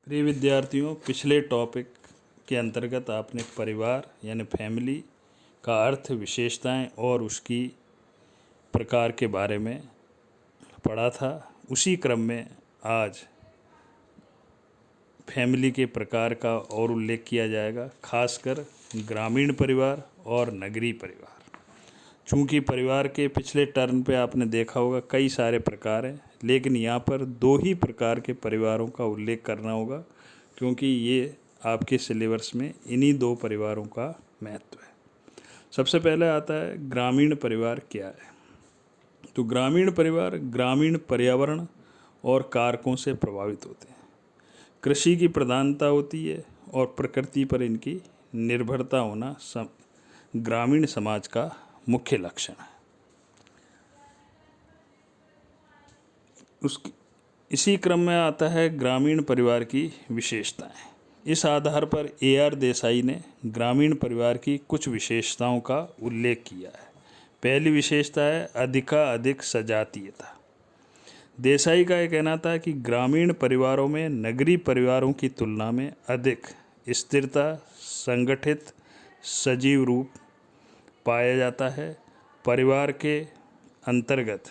प्रिय विद्यार्थियों, पिछले टॉपिक के अंतर्गत आपने परिवार यानी फैमिली का अर्थ, विशेषताएं और उसकी प्रकार के बारे में पढ़ा था। उसी क्रम में आज फैमिली के प्रकार का और उल्लेख किया जाएगा, खासकर ग्रामीण परिवार और नगरीय परिवार। चूँकि परिवार के पिछले टर्न पे आपने देखा होगा कई सारे प्रकार हैं, लेकिन यहाँ पर दो ही प्रकार के परिवारों का उल्लेख करना होगा, क्योंकि ये आपके सिलेबस में इन्हीं दो परिवारों का महत्व है। सबसे पहले आता है ग्रामीण परिवार क्या है। तो ग्रामीण परिवार ग्रामीण पर्यावरण और कारकों से प्रभावित होते हैं। कृषि की प्रधानता होती है और प्रकृति पर इनकी निर्भरता होना ग्रामीण समाज का मुख्य लक्षण है। इसी क्रम में आता है ग्रामीण परिवार की विशेषताएं। इस आधार पर AR देसाई ने ग्रामीण परिवार की कुछ विशेषताओं का उल्लेख किया है। पहली विशेषता है अधिक सजातीयता। देसाई का यह कहना था कि ग्रामीण परिवारों में नगरीय परिवारों की तुलना में अधिक स्थिरता, संगठित, सजीव रूप पाया जाता है। परिवार के अंतर्गत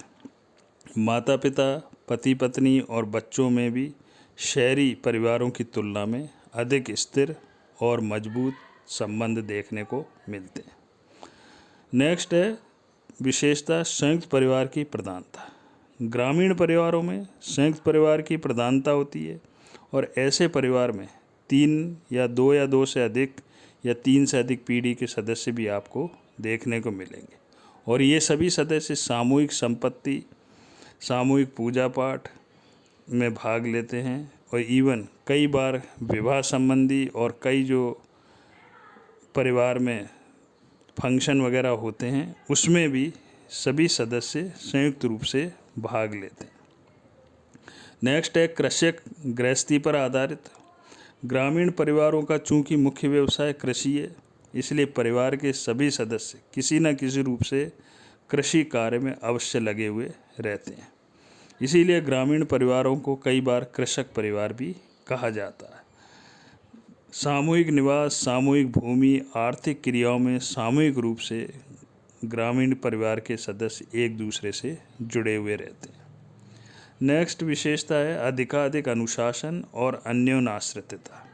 माता पिता, पति पत्नी और बच्चों में भी शहरी परिवारों की तुलना में अधिक स्थिर और मजबूत संबंध देखने को मिलते हैं। नेक्स्ट है विशेषता संयुक्त परिवार की प्रधानता। ग्रामीण परिवारों में संयुक्त परिवार की प्रधानता होती है और ऐसे परिवार में 3 या 2 से अधिक या 3 से अधिक पीढ़ी के सदस्य भी आपको देखने को मिलेंगे। और ये सभी सदस्य सामूहिक संपत्ति, सामूहिक पूजा पाठ में भाग लेते हैं और इवन कई बार विवाह संबंधी और कई जो परिवार में फंक्शन वगैरह होते हैं उसमें भी सभी सदस्य संयुक्त रूप से भाग लेते हैं। नेक्स्ट है कृषक गृहस्थी पर आधारित। ग्रामीण परिवारों का चूँकि मुख्य व्यवसाय कृषि है, इसलिए परिवार के सभी सदस्य किसी न किसी रूप से कृषि कार्य में अवश्य लगे हुए रहते हैं। इसीलिए ग्रामीण परिवारों को कई बार कृषक परिवार भी कहा जाता है। सामूहिक निवास, सामूहिक भूमि, आर्थिक क्रियाओं में सामूहिक रूप से ग्रामीण परिवार के सदस्य एक दूसरे से जुड़े हुए रहते हैं। नेक्स्ट विशेषता है अधिकाधिक अनुशासन और अन्योन्याश्रितता।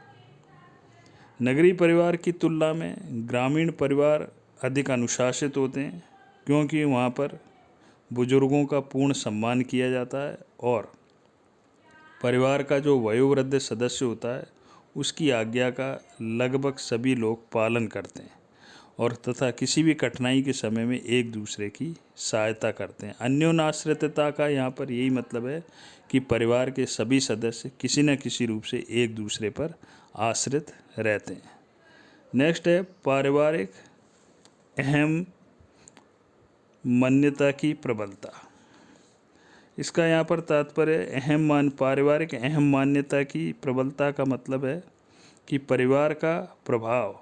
नगरीय परिवार की तुलना में ग्रामीण परिवार अधिक अनुशासित होते हैं, क्योंकि वहाँ पर बुजुर्गों का पूर्ण सम्मान किया जाता है और परिवार का जो वयोवृद्ध सदस्य होता है उसकी आज्ञा का लगभग सभी लोग पालन करते हैं और तथा किसी भी कठिनाई के समय में एक दूसरे की सहायता करते हैं। अन्योन्याश्रितता का यहाँ पर यही मतलब है कि परिवार के सभी सदस्य किसी न किसी रूप से एक दूसरे पर आश्रित रहते हैं। नेक्स्ट है पारिवारिक अहम मान्यता की प्रबलता। इसका यहाँ पर तात्पर्य पारिवारिक अहम मान्यता की प्रबलता का मतलब है कि परिवार का प्रभाव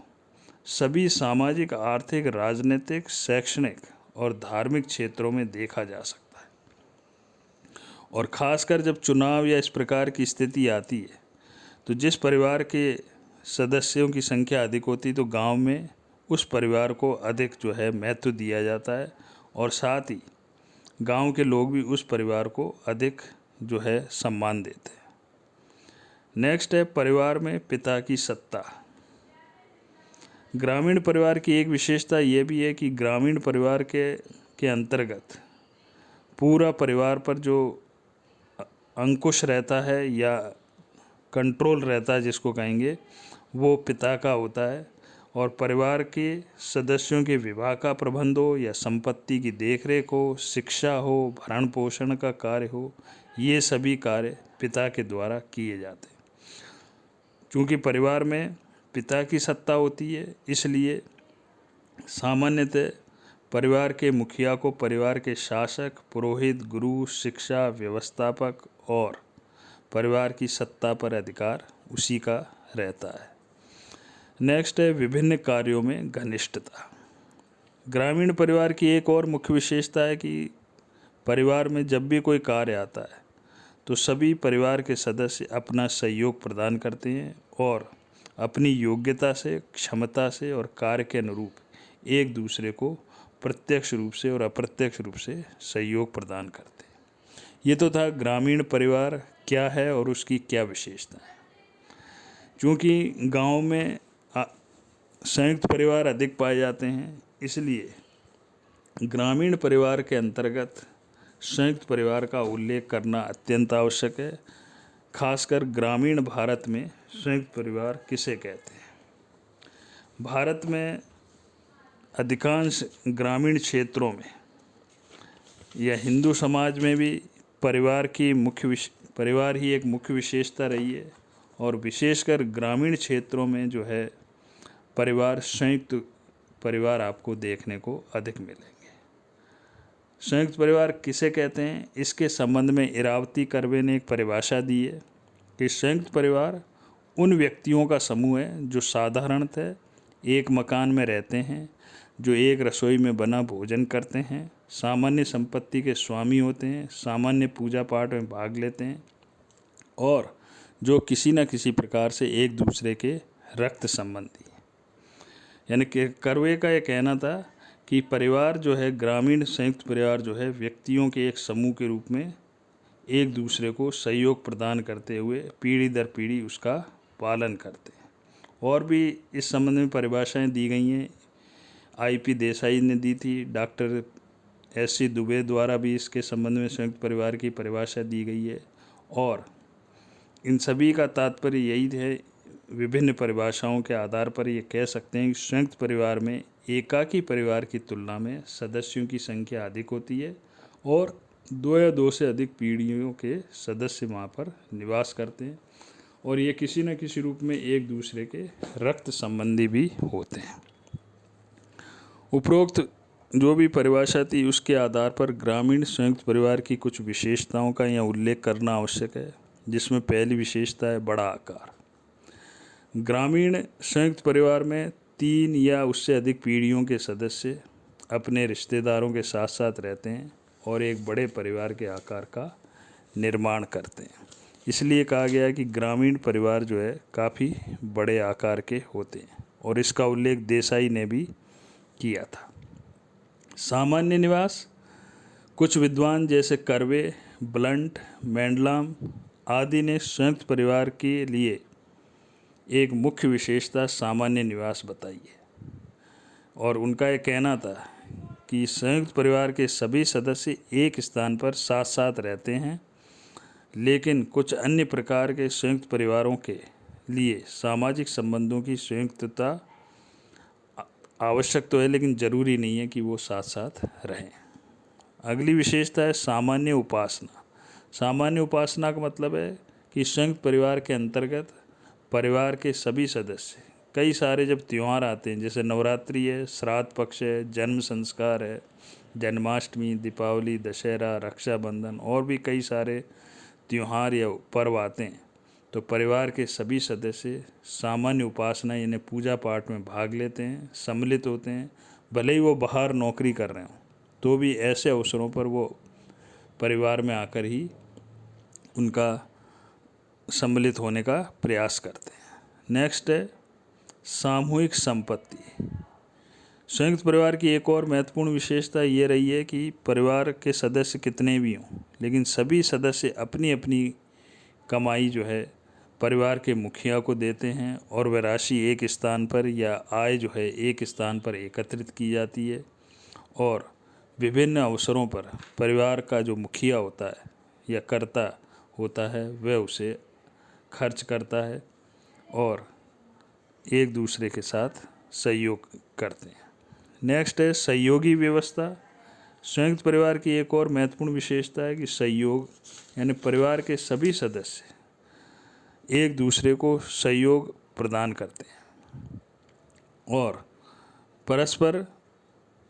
सभी सामाजिक, आर्थिक, राजनीतिक, शैक्षणिक और धार्मिक क्षेत्रों में देखा जा सकता है। और ख़ासकर जब चुनाव या इस प्रकार की स्थिति आती है तो जिस परिवार के सदस्यों की संख्या अधिक होती है तो गांव में उस परिवार को अधिक जो है महत्व दिया जाता है और साथ ही गांव के लोग भी उस परिवार को अधिक जो है सम्मान देते हैं। नेक्स्ट है परिवार में पिता की सत्ता। ग्रामीण परिवार की एक विशेषता ये भी है कि ग्रामीण परिवार के अंतर्गत पूरा परिवार पर जो अंकुश रहता है या कंट्रोल रहता है जिसको कहेंगे, वो पिता का होता है और परिवार के सदस्यों के विवाह का प्रबंध हो या संपत्ति की देखरेख हो, शिक्षा हो, भरण पोषण का कार्य हो, ये सभी कार्य पिता के द्वारा किए जाते हैं। क्योंकि परिवार में पिता की सत्ता होती है, इसलिए सामान्यतः परिवार के मुखिया को परिवार के शासक, पुरोहित, गुरु, शिक्षा व्यवस्थापक और परिवार की सत्ता पर अधिकार उसी का रहता है। नेक्स्ट है विभिन्न कार्यों में घनिष्ठता। ग्रामीण परिवार की एक और मुख्य विशेषता है कि परिवार में जब भी कोई कार्य आता है तो सभी परिवार के सदस्य अपना सहयोग प्रदान करते हैं और अपनी योग्यता से, क्षमता से और कार्य के अनुरूप एक दूसरे को प्रत्यक्ष रूप से और अप्रत्यक्ष रूप से सहयोग प्रदान करते हैं। ये तो था ग्रामीण परिवार क्या है और उसकी क्या विशेषता है। चूँकि गांव में संयुक्त परिवार अधिक पाए जाते हैं, इसलिए ग्रामीण परिवार के अंतर्गत संयुक्त परिवार का उल्लेख करना अत्यंत आवश्यक है। खासकर ग्रामीण भारत में संयुक्त परिवार किसे कहते हैं। भारत में अधिकांश ग्रामीण क्षेत्रों में या हिंदू समाज में भी परिवार ही एक मुख्य विशेषता रही है और विशेषकर ग्रामीण क्षेत्रों में जो है परिवार, संयुक्त परिवार आपको देखने को अधिक मिलेंगे। संयुक्त परिवार किसे कहते हैं, इसके संबंध में इरावती कर्वे ने एक परिभाषा दी है कि संयुक्त परिवार उन व्यक्तियों का समूह है जो साधारणतः एक मकान में रहते हैं, जो एक रसोई में बना भोजन करते हैं, सामान्य संपत्ति के स्वामी होते हैं, सामान्य पूजा पाठ में भाग लेते हैं और जो किसी न किसी प्रकार से एक दूसरे के रक्त संबंधी हैं। यानी कि कर्वे का ये कहना था कि परिवार जो है, ग्रामीण संयुक्त परिवार जो है, व्यक्तियों के एक समूह के रूप में एक दूसरे को सहयोग प्रदान करते हुए पीढ़ी दर पीढ़ी उसका पालन करते हैं। और भी इस संबंध में परिभाषाएं दी गई हैं। IP देसाई ने दी थी, डॉक्टर SC दुबे द्वारा भी इसके संबंध में संयुक्त परिवार की परिभाषा दी गई है और इन सभी का तात्पर्य यही है, विभिन्न परिभाषाओं के आधार पर ये कह सकते हैं कि संयुक्त परिवार में एकाकी परिवार की तुलना में सदस्यों की संख्या अधिक होती है और 2 या 2 से अधिक पीढ़ियों के सदस्य वहाँ पर निवास करते हैं और ये किसी न किसी रूप में एक दूसरे के रक्त संबंधी भी होते हैं। उपरोक्त जो भी परिभाषा थी उसके आधार पर ग्रामीण संयुक्त परिवार की कुछ विशेषताओं का यहाँ उल्लेख करना आवश्यक है, जिसमें पहली विशेषता है बड़ा आकार। ग्रामीण संयुक्त परिवार में 3 या उससे अधिक पीढ़ियों के सदस्य अपने रिश्तेदारों के साथ साथ रहते हैं और एक बड़े परिवार के आकार का निर्माण करते हैं। इसलिए कहा गया है कि ग्रामीण परिवार जो है काफ़ी बड़े आकार के होते हैं और इसका उल्लेख देसाई ने भी किया था। सामान्य निवास, कुछ विद्वान जैसे कर्वे, ब्लंट, मैंडलाम आदि ने संयुक्त परिवार के लिए एक मुख्य विशेषता सामान्य निवास बताई है और उनका यह कहना था कि संयुक्त परिवार के सभी सदस्य एक स्थान पर साथ साथ रहते हैं, लेकिन कुछ अन्य प्रकार के संयुक्त परिवारों के लिए सामाजिक संबंधों की संयुक्तता आवश्यक तो है, लेकिन ज़रूरी नहीं है कि वो साथ साथ रहें। अगली विशेषता है सामान्य उपासना। सामान्य उपासना का मतलब है कि संयुक्त परिवार के अंतर्गत परिवार के सभी सदस्य कई सारे जब त्यौहार आते हैं, जैसे नवरात्रि है, श्राद्ध पक्ष है, जन्म संस्कार है, जन्माष्टमी, दीपावली, दशहरा, रक्षाबंधन और भी कई सारे त्यौहार या पर्व आते हैं, तो परिवार के सभी सदस्य सामान्य उपासना यानी पूजा पाठ में भाग लेते हैं, सम्मिलित होते हैं। भले ही वो बाहर नौकरी कर रहे हों तो भी ऐसे अवसरों पर वो परिवार में आकर ही उनका सम्मिलित होने का प्रयास करते हैं। नेक्स्ट है सामूहिक संपत्ति। संयुक्त परिवार की एक और महत्वपूर्ण विशेषता ये रही है कि परिवार के सदस्य कितने भी हों, लेकिन सभी सदस्य अपनी अपनी कमाई जो है परिवार के मुखिया को देते हैं और वह राशि एक स्थान पर या आय जो है एक स्थान पर एकत्रित की जाती है और विभिन्न अवसरों पर परिवार का जो मुखिया होता है या कर्ता होता है वह उसे खर्च करता है और एक दूसरे के साथ सहयोग करते हैं। नेक्स्ट है सहयोगी व्यवस्था। संयुक्त परिवार की एक और महत्वपूर्ण विशेषता है कि सहयोग यानी परिवार के सभी सदस्य एक दूसरे को सहयोग प्रदान करते हैं और परस्पर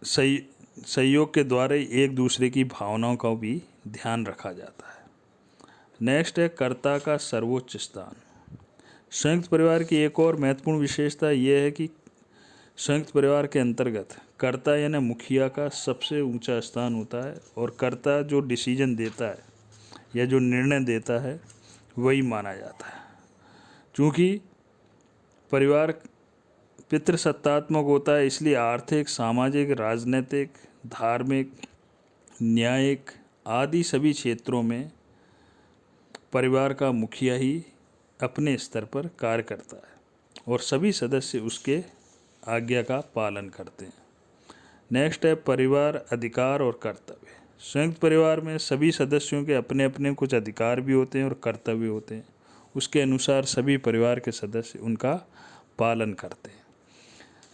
सहयोग के द्वारा एक दूसरे की भावनाओं का भी ध्यान रखा जाता है। नेक्स्ट है कर्ता का सर्वोच्च स्थान। संयुक्त परिवार की एक और महत्वपूर्ण विशेषता यह है कि संयुक्त परिवार के अंतर्गत कर्ता यानी मुखिया का सबसे ऊंचा स्थान होता है और कर्ता जो डिसीजन देता है या जो निर्णय देता है वही माना जाता है। चूँकि परिवार पितृसत्तात्मक होता है, इसलिए आर्थिक, सामाजिक, राजनीतिक, धार्मिक, न्यायिक आदि सभी क्षेत्रों में परिवार का मुखिया ही अपने स्तर पर कार्य करता है और सभी सदस्य उसके आज्ञा का पालन करते हैं। नेक्स्ट है परिवार अधिकार और कर्तव्य। संयुक्त परिवार में सभी सदस्यों के अपने अपने कुछ अधिकार भी होते हैं और कर्तव्य होते हैं। उसके अनुसार सभी परिवार के सदस्य उनका पालन करते हैं।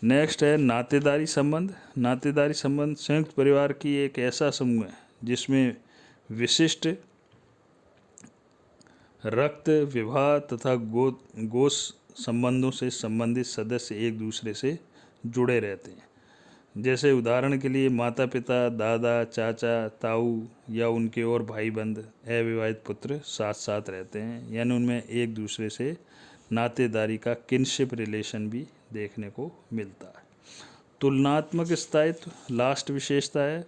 नेक्स्ट है नातेदारी संबंध। नातेदारी संबंध संयुक्त परिवार की एक ऐसा समूह है जिसमें विशिष्ट रक्त, विवाह तथा गोश संबंधों से संबंधित सदस्य एक दूसरे से जुड़े रहते हैं। जैसे उदाहरण के लिए माता पिता, दादा, चाचा, ताऊ या उनके और भाई बंद, अविवाहित पुत्र साथ साथ रहते हैं, यानी उनमें एक दूसरे से नातेदारी का किनशिप रिलेशन भी देखने को मिलता है। तुलनात्मक स्थायित्व लास्ट विशेषता है।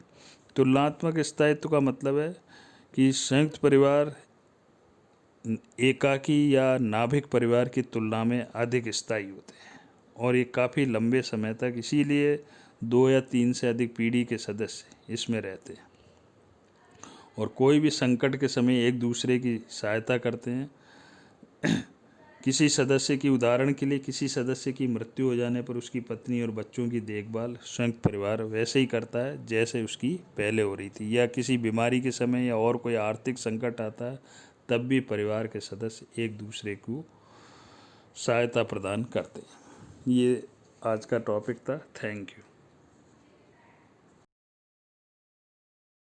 तुलनात्मक स्थायित्व का मतलब है कि संयुक्त परिवार एकाकी या नाभिक परिवार की तुलना में अधिक स्थायी होते हैं और ये काफ़ी लंबे समय तक, इसीलिए 2 या 3 से अधिक पीढ़ी के सदस्य इसमें रहते हैं और कोई भी संकट के समय एक दूसरे की सहायता करते हैं। किसी सदस्य की, उदाहरण के लिए किसी सदस्य की मृत्यु हो जाने पर उसकी पत्नी और बच्चों की देखभाल संयुक्त परिवार वैसे ही करता है जैसे उसकी पहले हो रही थी, या किसी बीमारी के समय या और कोई आर्थिक संकट आता है तब भी परिवार के सदस्य एक दूसरे को सहायता प्रदान करते हैं। ये आज का टॉपिक था। Thank you.